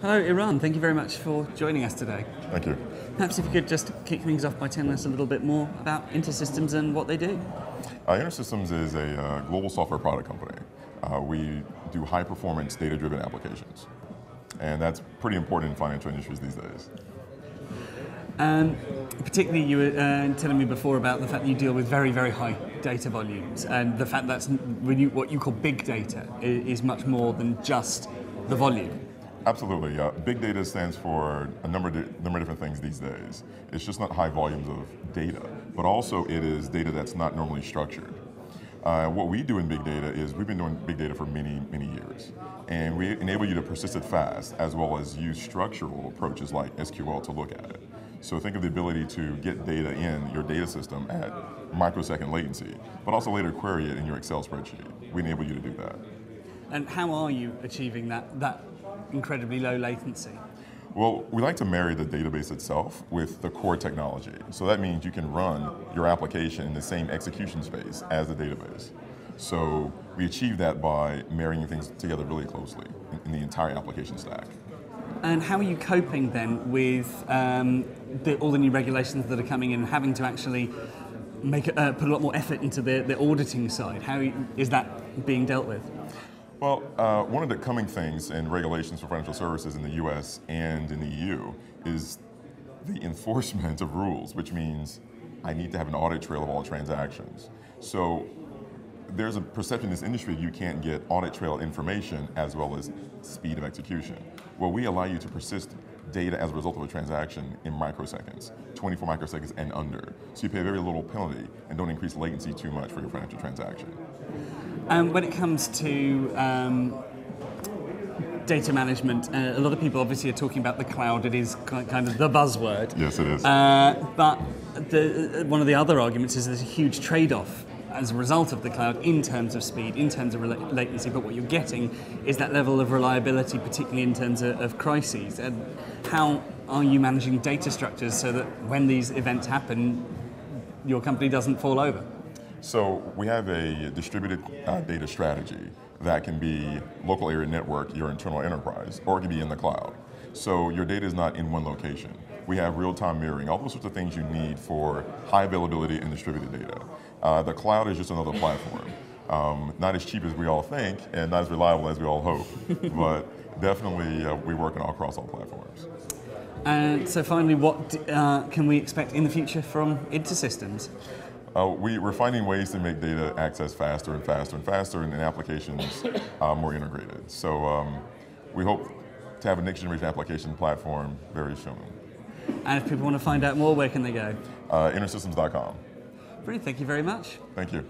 Hello, Iran. Thank you very much for joining us today. Thank you. Perhaps if you could just kick things off by telling us a little bit more about InterSystems and what they do. InterSystems is a global software product company. We do high-performance, data-driven applications. And that's pretty important in financial industries these days. Particularly, you were telling me before about the fact that you deal with very, very high data volumes, and the fact that's what you call big data is much more than just the volume. Absolutely. Big data stands for a number of different things these days. It's just not high volumes of data, but also it is data that's not normally structured. What we do in big data is we've been doing big data for many, many years. And we enable you to persist it fast, as well as use structural approaches like SQL to look at it. So think of the ability to get data in your data system at microsecond latency, but also later query it in your Excel spreadsheet. We enable you to do that. And how are you achieving that incredibly low latency? Well, we like to marry the database itself with the core technology. So that means you can run your application in the same execution space as the database. So we achieve that by marrying things together really closely in the entire application stack. And how are you coping then with all the new regulations that are coming in, having to actually put a lot more effort into the auditing side? How is that being dealt with? Well, one of the coming things in regulations for financial services in the US and in the EU is the enforcement of rules, which means I need to have an audit trail of all transactions. So there's a perception in this industry you can't get audit trail information as well as speed of execution. Well, we allow you to persist data as a result of a transaction in microseconds, 24 microseconds and under. So you pay very little penalty and don't increase latency too much for your financial transaction. When it comes to data management, a lot of people obviously are talking about the cloud. It is kind of the buzzword. Yes, it is. But one of the other arguments is there's a huge trade-off as a result of the cloud in terms of speed, in terms of latency, but what you're getting is that level of reliability, particularly in terms of crises. And how are you managing data structures so that when these events happen, your company doesn't fall over? So we have a distributed data strategy that can be local area network, your internal enterprise, or it can be in the cloud. So your data is not in one location. We have real-time mirroring, all those sorts of things you need for high availability and distributed data. The cloud is just another platform. Not as cheap as we all think, and not as reliable as we all hope, but definitely we work across all platforms. And so finally, what can we expect in the future from InterSystems? We're finding ways to make data access faster and faster and faster, and applications more integrated. So we hope to have a next generation application platform very soon. And if people want to find out more, where can they go? InterSystems.com. Brilliant, thank you very much. Thank you.